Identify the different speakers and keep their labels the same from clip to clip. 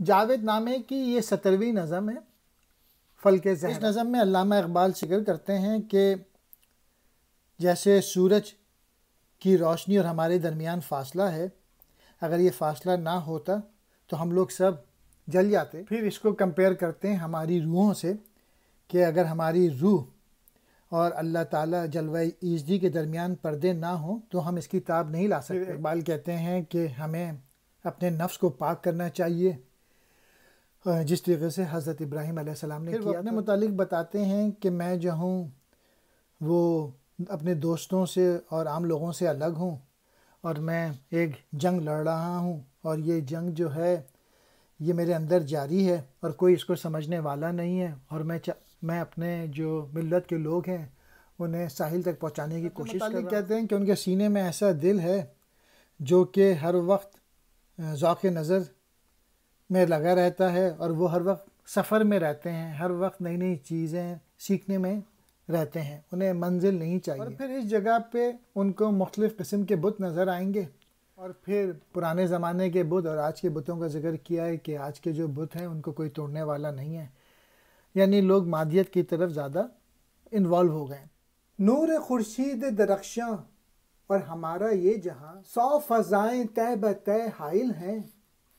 Speaker 1: جاوید نامے کی یہ 17ویں نظم ہے فلک زہرا۔ اس نظم میں علامہ اقبال ذکر کرتے ہیں کہ جیسے سورج کی روشنی اور ہمارے درمیان فاصلہ ہے، اگر یہ فاصلہ نہ ہوتا تو ہم لوگ سب جل جاتے۔ پھر اس کو کمپیئر کرتے ہیں ہماری روحوں سے کہ اگر ہماری روح اور اللہ تعالیٰ جلوہ ایزدی کے درمیان پردے نہ ہوں تو ہم اس کی تاب نہیں لا سکتے۔ اقبال کہتے ہیں کہ ہمیں اپنے نفس کو پاک کرنا چاہیے، جس طریقے سے حضرت ابراہیم علیہ السلام نے کیا۔ اپنے متعلق بتاتے ہیں کہ میں جو ہوں وہ اپنے دوستوں سے اور عام لوگوں سے الگ ہوں، اور میں ایک جنگ لڑ رہا ہوں، اور یہ جنگ جو ہے یہ میرے اندر جاری ہے اور کوئی اس کو سمجھنے والا نہیں ہے، اور میں اپنے جو ملت کے لوگ ہیں انہیں ساحل تک پہنچانے کی کوشش کر رہا ہوں۔ کہتے ہیں کہ ان کے سینے میں ایسا دل ہے جو کہ ہر وقت ذوق نظر میں لگا رہتا ہے، اور وہ ہر وقت سفر میں رہتے ہیں، ہر وقت نئی نئی چیزیں سیکھنے میں رہتے ہیں، انہیں منزل نہیں چاہیے۔ اور پھر اس جگہ پہ ان کو مختلف قسم کے بت نظر آئیں گے، اور پھر پرانے زمانے کے بت اور آج کے بتوں کا ذکر کیا ہے کہ آج کے جو بت ہیں ان کو کوئی توڑنے والا نہیں ہے، یعنی لوگ مادیت کی طرف زیادہ انوالو ہو گئے۔ نور خورشید درخشاں اور ہمارا یہ جہاں، 100 فضائیں تہ بتہ حائل ہیں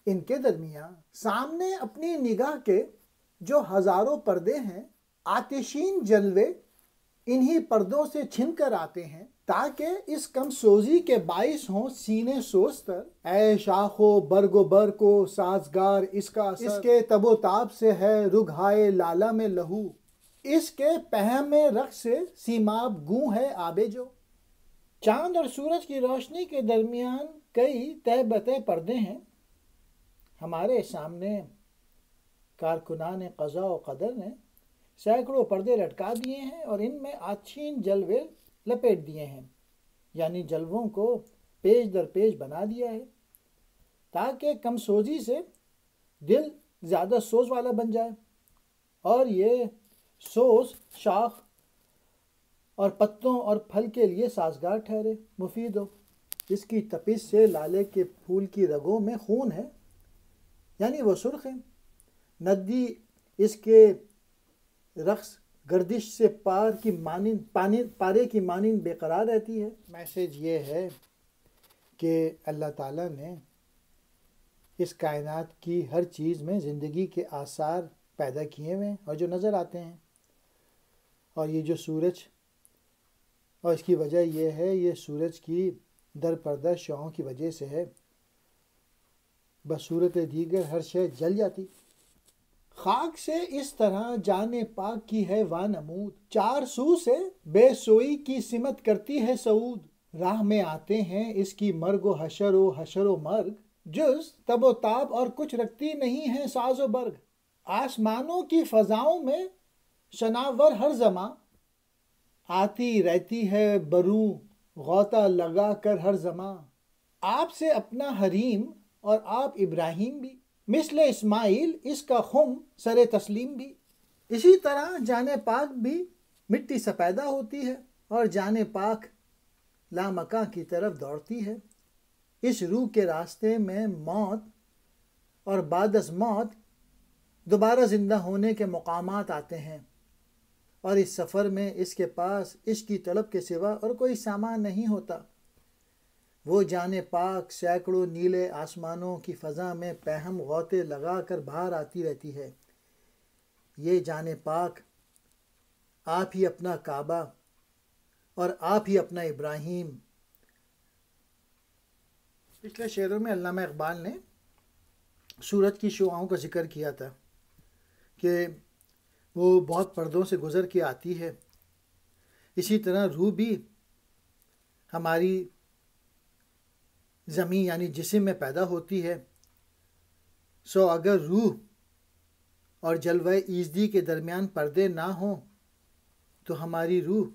Speaker 1: ان کے درمیان، سامنے اپنی نگاہ کے جو ہزاروں پردے ہیں، آتشین جلوے انہی پردوں سے چھن کر آتے ہیں، تاکہ اس کم سوزی کے باعث ہوں سینے سوزتر۔ اے شاخ و برگ و بر کو سازگار اس کا اثر، اس کے تب و تاب سے ہے رگھائے لالہ میں لہو، اس کے پہم میں رقص سے سیماب گوں ہے آبے جو۔ چاند اور سورج کی روشنی کے درمیان کئی تہ بتہ پردے ہیں، ہمارے سامنے کارکنان قضاء و قدر نے سینکڑوں پردے لٹکا دیے ہیں اور ان میں آتشین جلوے لپیٹ دیے ہیں، یعنی جلووں کو پیج در پیج بنا دیا ہے تاکہ کم سوزی سے دل زیادہ سوز والا بن جائے، اور یہ سوز شاخ اور پتوں اور پھل کے لیے سازگار ٹھہرے، مفید ہو۔ اس کی تپش سے لالے کے پھول کی رگوں میں خون ہے، یعنی وہ سرخ ہے، ندی اس کے رقص گردش سے پارے کی مانند بے قرار رہتی ہے۔ میسیج یہ ہے کہ اللہ تعالیٰ نے اس کائنات کی ہر چیز میں زندگی کے آثار پیدا کیے ہوئے ہیں اور جو نظر آتے ہیں، اور یہ جو سورج، اور اس کی وجہ یہ ہے، یہ سورج کی در پردہ شعاؤں کی وجہ سے ہے، بصورت دیگر ہر شے جل جاتی۔ خاک سے اس طرح جان پاک کی ہے وانمود، 4 سو سے بے سوئی کی سمت کرتی ہے صعود، راہ میں آتے ہیں اس کی مرگ و حشر و مرگ، جز تب و تاب اور کچھ رکھتی نہیں ہے ساز و برگ، آسمانوں کی فضاؤں میں شناور ہر زماں، آتی رہتی ہے بروں غوطہ لگا کر ہر زماں، آپ سے اپنا حریم اور آپ ابراہیم بھی، مثل اسماعیل اس کا خم سر تسلیم بھی۔ اسی طرح جان پاک بھی مٹی سے پیدا ہوتی ہے اور جان پاک لامکاں کی طرف دوڑتی ہے۔ اس روح کے راستے میں موت اور بعد از موت دوبارہ زندہ ہونے کے مقامات آتے ہیں، اور اس سفر میں اس کے پاس عشق کی طلب کے سوا اور کوئی سامان نہیں ہوتا۔ وہ جان پاک سینکڑوں نیلے آسمانوں کی فضا میں پہم غوطے لگا کر باہر آتی رہتی ہے۔ یہ جان پاک آپ ہی اپنا کعبہ اور آپ ہی اپنا ابراہیم۔ پچھلے شعروں میں علامہ اقبال نے سورج کی شعاؤں کا ذکر کیا تھا کہ وہ بہت پردوں سے گزر کے آتی ہے، اسی طرح روح بھی ہماری زمین یعنی جسم میں پیدا ہوتی ہے، سو اگر روح اور جلوہ ایزدی کے درمیان پردے نہ ہوں تو ہماری روح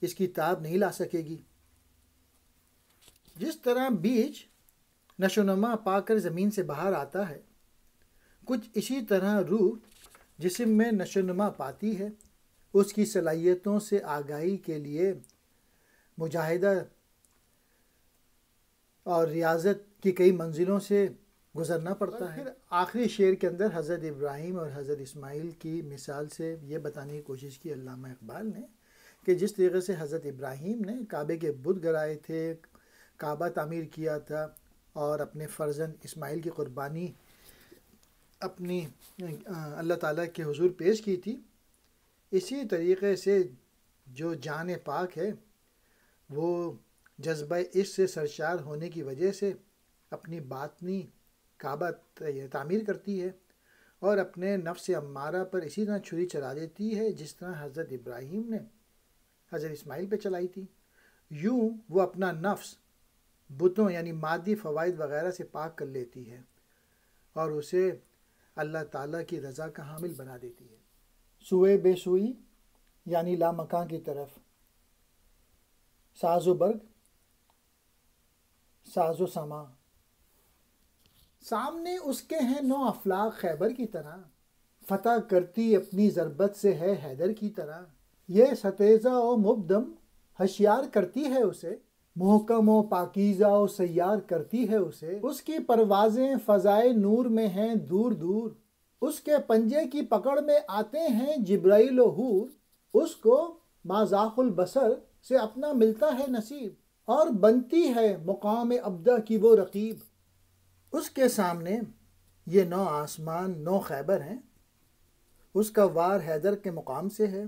Speaker 1: اس کی تاب نہیں لا سکے گی۔ جس طرح بیج نشو و نما پا کر زمین سے باہر آتا ہے، کچھ اسی طرح روح جسم میں نشو و نما پاتی ہے، اس کی صلاحیتوں سے آگاہی کے لیے مجاہدہ اور ریاضت کی کئی منزلوں سے گزرنا پڑتا ہے۔ پھر آخری شعر کے اندر حضرت ابراہیم اور حضرت اسماعیل کی مثال سے یہ بتانے کی کوشش کی علامہ اقبال نے کہ جس طریقے سے حضرت ابراہیم نے کعبے کے بت گرائے تھے، کعبہ تعمیر کیا تھا اور اپنے فرزند اسماعیل کی قربانی اپنی اللہ تعالیٰ کے حضور پیش کی تھی، اسی طریقے سے جو جان پاک ہے وہ جذبہ عشق سے سرشار ہونے کی وجہ سے اپنی باطنی کعبہ تعمیر کرتی ہے اور اپنے نفس امارہ پر اسی طرح چھری چلا دیتی ہے جس طرح حضرت ابراہیم نے حضرت اسماعیل پہ چلائی تھی۔ یوں وہ اپنا نفس بتوں یعنی مادی فوائد وغیرہ سے پاک کر لیتی ہے اور اسے اللہ تعالیٰ کی رضا کا حامل بنا دیتی ہے۔ سوئے بے سوئی یعنی لامکاں کی طرف، ساز و برگ، ساز و سما، سامنے اس کے ہیں 9 افلاق خیبر کی طرح، فتح کرتی اپنی ضربت سے ہے حیدر کی طرح، یہ ستیزہ و مبدم ہوشیار کرتی ہے اسے، محکم و پاکیزہ و سیار کرتی ہے اسے، اس کی پروازیں فضائے نور میں ہیں دور دور، اس کے پنجے کی پکڑ میں آتے ہیں جبرائیل و حور، اس کو مازاق البصر سے اپنا ملتا ہے نصیب اور بنتی ہے مقام ابدہ کی وہ رقیب۔ اس کے سامنے یہ 9 آسمان 9 خیبر ہیں، اس کا وار حیدر کے مقام سے ہے،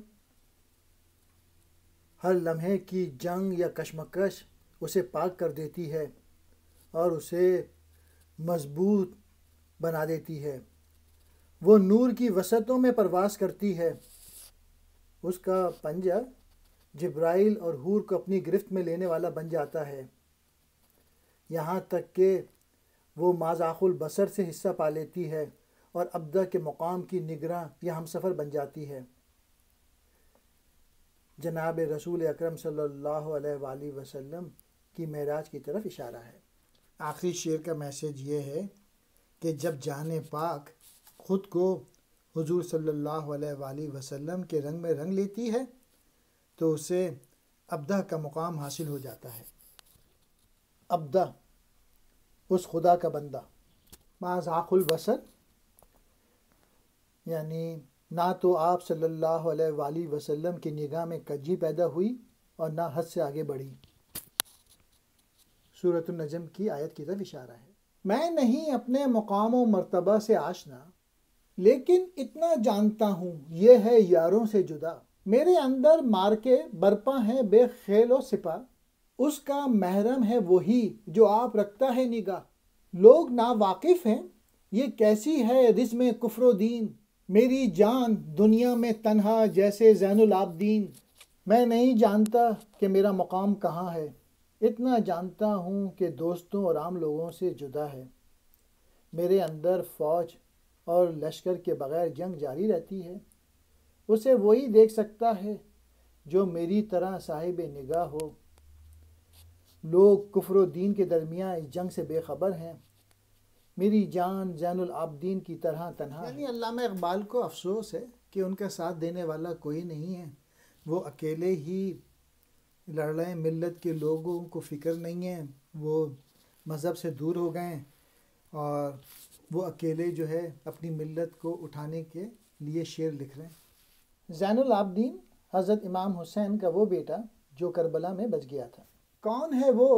Speaker 1: ہر لمحے کی جنگ یا کشمکش اسے پاک کر دیتی ہے اور اسے مضبوط بنا دیتی ہے، وہ نور کی وسعتوں میں پرواز کرتی ہے، اس کا پنجہ جبرائیل اور حور کو اپنی گرفت میں لینے والا بن جاتا ہے، یہاں تک کہ وہ مازاق البصر سے حصہ پا لیتی ہے اور ابدہ کے مقام کی نگراں یا ہمسفر بن جاتی ہے۔ جناب رسول اکرم صلی اللہ علیہ وآلہ وسلم کی معراج کی طرف اشارہ ہے۔ آخری شعر کا میسیج یہ ہے کہ جب جان پاک خود کو حضور صلی اللہ علیہ وآلہ وسلم کے رنگ میں رنگ لیتی ہے تو اسے ابدہ کا مقام حاصل ہو جاتا ہے۔ ابدہ اس خدا کا بندہ، مازاق البصر یعنی نہ تو آپ صلی اللہ علیہ وآلہ وسلم کی نگاہ میں کجی پیدا ہوئی اور نہ حد سے آگے بڑھی۔ سورۃ النجم کی آیت کی طرف اشارہ ہے۔ میں نہیں اپنے مقام و مرتبہ سے آشنا، لیکن اتنا جانتا ہوں یہ ہے یاروں سے جدا، میرے اندر مارکے برپا ہیں بے خیل و سپاہ، اس کا محرم ہے وہی جو آپ رکھتا ہے نگاہ، لوگ ناواقف ہیں یہ کیسی ہے رزم کفر و دین، میری جان دنیا میں تنہا جیسے زین العابدین، میں نہیں جانتا کہ میرا مقام کہاں ہے، اتنا جانتا ہوں کہ دوستوں اور عام لوگوں سے جدا ہے، میرے اندر فوج اور لشکر کے بغیر جنگ جاری رہتی ہے، اسے وہی دیکھ سکتا ہے جو میری طرح صاحب نگاہ ہو، لوگ کفر و دین کے درمیان اس جنگ سے بے خبر ہیں، میری جان زین العابدین کی طرح تنہا ہے۔ یعنی علامہ اقبال کو افسوس ہے کہ ان کا ساتھ دینے والا کوئی نہیں ہے، وہ اکیلے ہی لڑ رہے ہیں، ملت کے لوگوں کو فکر نہیں ہے، وہ مذہب سے دور ہو گئے اور وہ اکیلے جو ہے اپنی ملت کو اٹھانے کے لیے شعر لکھ رہے ہیں۔ زین العابدین حضرت امام حسین کا وہ بیٹا جو کربلا میں بچ گیا تھا۔ کون ہے وہ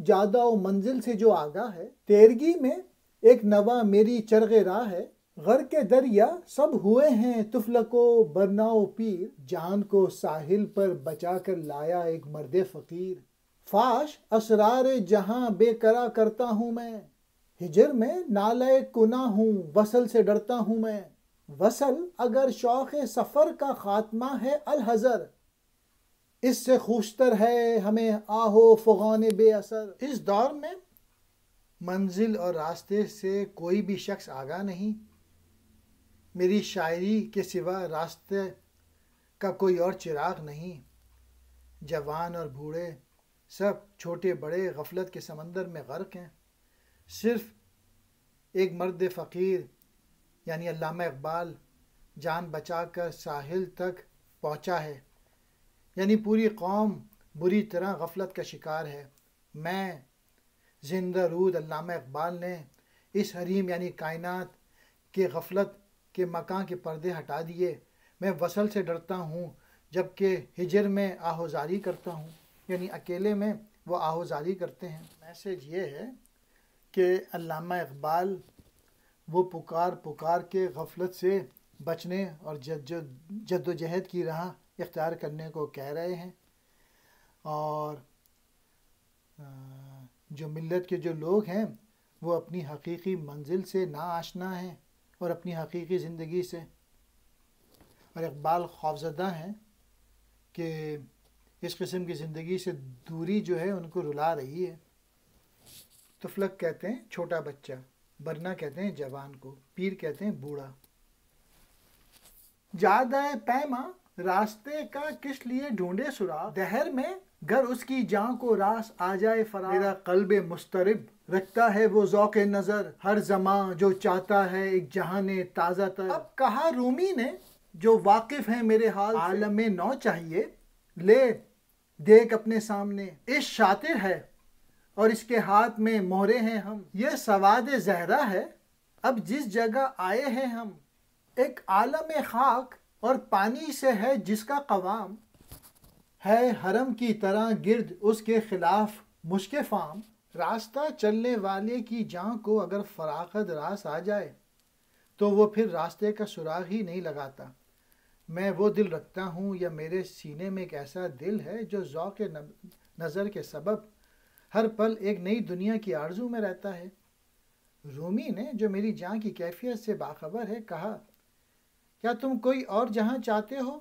Speaker 1: جادہ و منزل سے جو آگاہ ہے، تیرگی میں ایک نوا میری چرغ راہ ہے، غرق کے دریا سب ہوئے ہیں تفلک و برنا و پیر، جان کو ساحل پر بچا کر لایا ایک مرد فقیر، فاش اسرار جہاں بے کرا کرتا ہوں میں، ہجر میں نالے کنا ہوں وصل سے ڈرتا ہوں میں، وصل اگر شوق سفر کا خاتمہ ہے الحذر، اس سے خوشتر ہے ہمیں آہو فغان بے اثر۔ اس دور میں منزل اور راستے سے کوئی بھی شخص آگاہ نہیں، میری شاعری کے سوا راستے کا کوئی اور چراغ نہیں، جوان اور بوڑھے سب چھوٹے بڑے غفلت کے سمندر میں غرق ہیں، صرف ایک مرد فقیر یعنی علامہ اقبال جان بچا کر ساحل تک پہنچا ہے، یعنی پوری قوم بری طرح غفلت کا شکار ہے۔ میں زندہ رود علامہ اقبال نے اس حریم یعنی کائنات کے غفلت کے مکان کے پردے ہٹا دیے۔ میں وصل سے ڈرتا ہوں جبکہ ہجر میں آہوزاری کرتا ہوں، یعنی اکیلے میں وہ آہوزاری کرتے ہیں۔ میسیج یہ ہے کہ علامہ اقبال وہ پکار کے غفلت سے بچنے اور جد و جہد کی راہ اختیار کرنے کو کہہ رہے ہیں، اور جو ملت کے جو لوگ ہیں وہ اپنی حقیقی منزل سے ناآشنا ہیں اور اپنی حقیقی زندگی سے، اور اقبال خوفزدہ ہیں کہ اس قسم کی زندگی سے دوری جو ہے ان کو رلا رہی ہے۔ تفلک کہتے ہیں چھوٹا بچہ، برنا کہتے ہیں جوان کو، پیر کہتے ہیں بوڑھا۔ جادہ پیما راستے کا کس لیے ڈھونڈے سراغ، دہر میں گر اس کی جان کو راس آ جائے فراغ۔ میرا قلب مضطرب رکھتا ہے وہ ذوق نظر، ہر زمان جو چاہتا ہے ایک جہان تازہ تر۔ اب کہا رومی نے جو واقف ہیں میرے حال سے، عالم نو چاہیے لے دیکھ اپنے سامنے، عشق شاطر ہے اور اس کے ہاتھ میں مہرے ہیں ہم، یہ سواد زہرا ہے اب جس جگہ آئے ہیں ہم، ایک عالم خاک اور پانی سے ہے جس کا قوام، ہے حرم کی طرح گرد اس کے خلاف مشک فام۔ راستہ چلنے والے کی جان کو اگر فراغت راس آ جائے تو وہ پھر راستے کا سراغ ہی نہیں لگاتا۔ میں وہ دل رکھتا ہوں یا میرے سینے میں ایک ایسا دل ہے جو ذوق نظر کے سبب ہر پل ایک نئی دنیا کی آرزو میں رہتا ہے۔ رومی نے جو میری جان کی کیفیت سے باخبر ہے کہا، کیا تم کوئی اور جہاں چاہتے ہو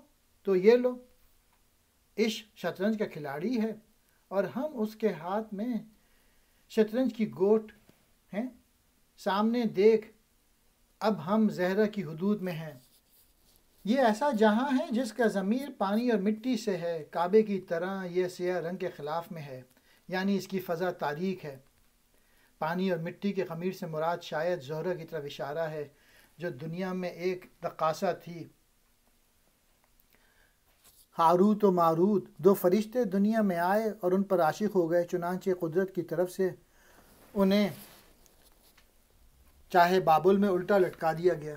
Speaker 1: تو یہ لو، عشق شطرنج کا کھلاڑی ہے اور ہم اس کے ہاتھ میں شطرنج کی گوٹ ہیں، سامنے دیکھ اب ہم زہرہ کی حدود میں ہیں۔ یہ ایسا جہاں ہے جس کا ضمیر پانی اور مٹی سے ہے، کعبے کی طرح یہ سیاہ رنگ کے خلاف میں ہے، یعنی اس کی فضا تاریک ہے۔ پانی اور مٹی کے خمیر سے مراد شاید زہرہ کی طرف اشارہ ہے جو دنیا میں ایک رقاصہ تھی۔ ہاروت و ماروت دو فرشتے دنیا میں آئے اور ان پر عاشق ہو گئے، چنانچہ قدرت کی طرف سے انہیں چاہے بابل میں الٹا لٹکا دیا گیا۔